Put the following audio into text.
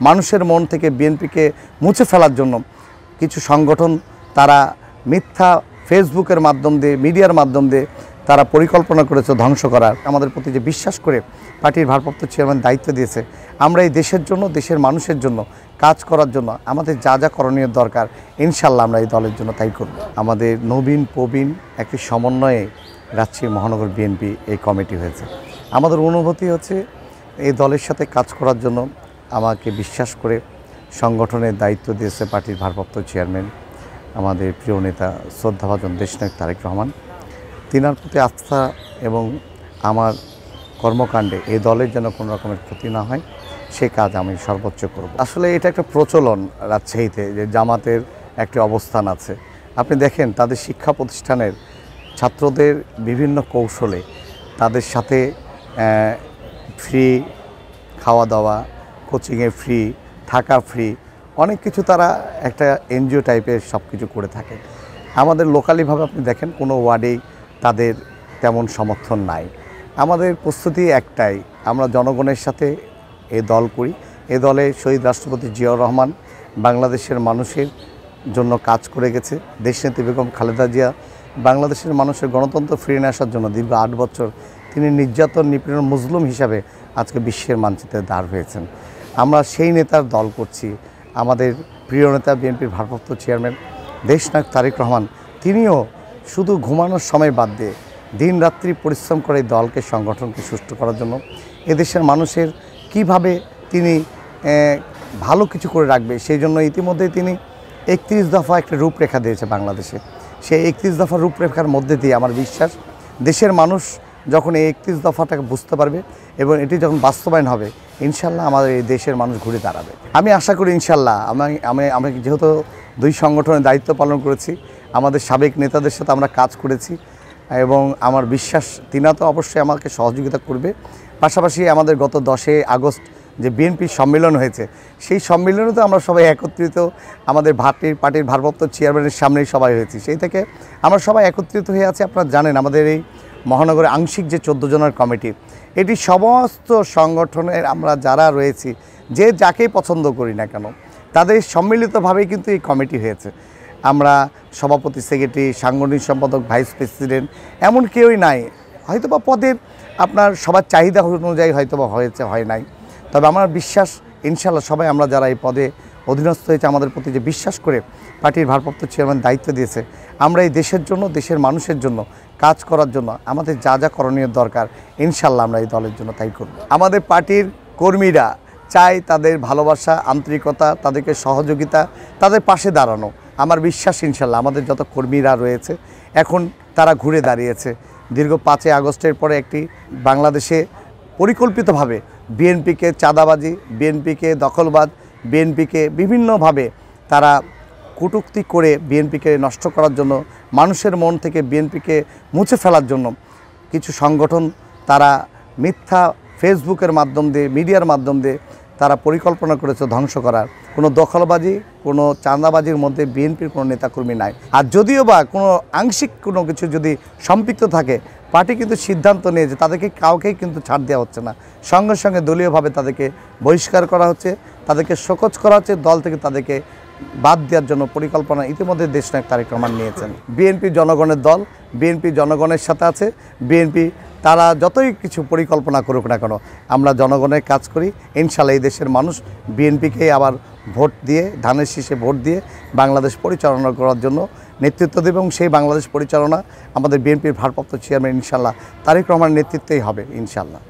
মানুষের মন থেকে বিএনপিকে মুছে ফেলার জন্য কিছু সংগঠন তারা মিথ্যা ফেসবুকের মাধ্যম দিয়ে মিডিয়ার মাধ্যম দিয়ে তারা পরিকল্পনা করেছে ধ্বংস করার। আমাদের প্রতি যে বিশ্বাস করে পার্টির ভারপ্রাপ্ত চেয়ারম্যান দায়িত্ব দিয়েছে, আমরা এই দেশের জন্য দেশের মানুষের জন্য কাজ করার জন্য আমাদের যা যা করণীয় দরকার ইনশাল্লাহ আমরা এই দলের জন্য তাই করব। আমাদের নবীন প্রবীণ একটি সমন্বয়ে রাজশাহী মহানগর বিএনপি এই কমিটি হয়েছে। আমাদের অনুভূতি হচ্ছে এই দলের সাথে কাজ করার জন্য আমাকে বিশ্বাস করে সংগঠনের দায়িত্ব দিয়েছে পার্টির ভারপ্রাপ্ত চেয়ারম্যান আমাদের প্রিয় নেতা শ্রদ্ধাভাজন দেশনায়ক তারেক রহমান। তিনার প্রতি আস্থা এবং আমার কর্মকাণ্ডে এই দলের যেন কোনো রকমের ক্ষতি না হয় সে কাজ আমি সর্বোচ্চ করব। আসলে এটা একটা প্রচলন রাজশাহীতে যে জামাতের একটি অবস্থান আছে। আপনি দেখেন তাদের শিক্ষা প্রতিষ্ঠানের ছাত্রদের বিভিন্ন কৌশলে তাদের সাথে ফ্রি খাওয়া দাওয়া, কোচিংয়ে ফ্রি, থাকা ফ্রি, অনেক কিছু তারা একটা এনজিও টাইপের সব কিছু করে থাকে। আমাদের লোকালিভাবে আপনি দেখেন কোনো ওয়ার্ডেই তাদের তেমন সমর্থন নাই। আমাদের প্রস্তুতি একটাই, আমরা জনগণের সাথে এই দল করি। এ দলে শহীদ রাষ্ট্রপতি জিয়াউর রহমান বাংলাদেশের মানুষের জন্য কাজ করে গেছে। দেশনেত্রী বেগম খালেদা জিয়া বাংলাদেশের মানুষের গণতন্ত্র ফিরিয়ে আসার জন্য দীর্ঘ 8 বছর তিনি নির্যাতন নিপীড়ন মজলুম হিসাবে আজকে বিশ্বের মানচিত্রে দাঁড় হয়েছেন। আমরা সেই নেতার দল করছি। আমাদের প্রিয় নেতা বিএনপির ভারপ্রাপ্ত চেয়ারম্যান দেশনায়ক তারেক রহমান তিনিও শুধু ঘুমানোর সময় বাদ দিয়ে দিনরাত্রি পরিশ্রম করে এই দলকে সংগঠনকে সুষ্ঠু করার জন্য এদেশের মানুষের কিভাবে তিনি ভালো কিছু করে রাখবে সেই জন্য ইতিমধ্যেই তিনি 31 দফা একটা রূপরেখা দিয়েছে বাংলাদেশে। সেই 31 দফা রূপরেখার মধ্যে দিয়ে আমার বিশ্বাস দেশের মানুষ যখন এই 31 দফাটাকে বুঝতে পারবে এবং এটি যখন বাস্তবায়ন হবে ইনশাল্লাহ আমাদের এই দেশের মানুষ ঘুরে দাঁড়াবে। আমি আশা করি ইনশাল্লাহ আমি যেহেতু 2 সংগঠনের দায়িত্ব পালন করেছি, আমাদের সাবেক নেতাদের সাথে আমরা কাজ করেছি এবং আমার বিশ্বাস তিনা তো অবশ্যই আমাকে সহযোগিতা করবে। পাশাপাশি আমাদের গত 10 আগস্ট যে বিএনপি সম্মেলন হয়েছে সেই সম্মেলনে তো আমরা সবাই একত্রিত আমাদের পার্টির ভারপ্রাপ্ত চেয়ারম্যানের সামনেই সবাই হয়েছি। সেই থেকে আমরা সবাই একত্রিত হয়ে আছি। আপনারা জানেন আমাদের এই মহানগরে আংশিক যে 14 জনের কমিটি, এটি সমস্ত সংগঠনের আমরা যারা রয়েছি যে যাকেই পছন্দ করি না কেন তাদের সম্মিলিতভাবেই কিন্তু এই কমিটি হয়েছে। আমরা সভাপতি, সেক্রেটারি, সাংগঠনিক সম্পাদক, ভাইস প্রেসিডেন্ট এমন কেউই নাই। হয়তোবা পদের আপনার সবার চাহিদা অনুযায়ী হয়তোবা হয়েছে, হয় নাই। তবে আমার বিশ্বাস ইনশাল্লাহ সবাই আমরা যারা এই পদে অধীনস্থ হয়েছে আমাদের প্রতি যে বিশ্বাস করে পার্টির ভারপ্রাপ্ত চেয়ারম্যান দায়িত্ব দিয়েছে, আমরা এই দেশের জন্য দেশের মানুষের জন্য কাজ করার জন্য আমাদের যা যা করণীয় দরকার ইনশাল্লাহ আমরা এই দলের জন্য তাই করব। আমাদের পার্টির কর্মীরা চায় তাদের ভালোবাসা, আন্তরিকতা, তাদেরকে সহযোগিতা, তাদের পাশে দাঁড়ানো। আমার বিশ্বাস ইনশাল্লাহ আমাদের যত কর্মীরা রয়েছে এখন তারা ঘুরে দাঁড়িয়েছে। দীর্ঘ 5 আগস্টের পরে একটি বাংলাদেশে পরিকল্পিতভাবে বিএনপিকে চাঁদাবাজি, বিএনপিকে দখলবাদ, বিএনপিকে বিভিন্নভাবে তারা কটূক্তি করে বিএনপিকে নষ্ট করার জন্য, মানুষের মন থেকে বিএনপিকে মুছে ফেলার জন্য কিছু সংগঠন তারা মিথ্যা ফেসবুকের মাধ্যম দিয়ে মিডিয়ার মাধ্যম দিয়ে তারা পরিকল্পনা করেছে ধ্বংস করার। কোনো দখলবাজি, কোনো চাঁদাবাজির মধ্যে বিএনপির কোনো নেতাকর্মী নাই। আর যদিও বা কোনো আংশিক কোনো কিছু যদি সম্পৃক্ত থাকে, পার্টি কিন্তু সিদ্ধান্ত নিয়েছে তাদেরকে কাউকেই কিন্তু ছাড় দেওয়া হচ্ছে না। সঙ্গে সঙ্গে দলীয়ভাবে তাদেরকে বহিষ্কার করা হচ্ছে, তাদেরকে শোকজ করা হচ্ছে, দল থেকে তাদেরকে বাদ দেওয়ার জন্য পরিকল্পনা ইতিমধ্যে দেশনায়ক তারেক রহমান নিয়েছেন। বিএনপি জনগণের দল, বিএনপি জনগণের সাথে আছে। বিএনপি তারা যতই কিছু পরিকল্পনা করুক না কেন আমরা জনগণের কাজ করি। ইনশাল্লাহ এই দেশের মানুষ বিএনপিকে আবার ভোট দিয়ে, ধানের শীষে ভোট দিয়ে বাংলাদেশ পরিচালনা করার জন্য নেতৃত্ব দেবে এবং সেই বাংলাদেশ পরিচালনা আমাদের বিএনপির ভারপ্রাপ্ত চেয়ারম্যান ইনশাল্লাহ তারেক রহমানের নেতৃত্বেই হবে ইনশাল্লাহ।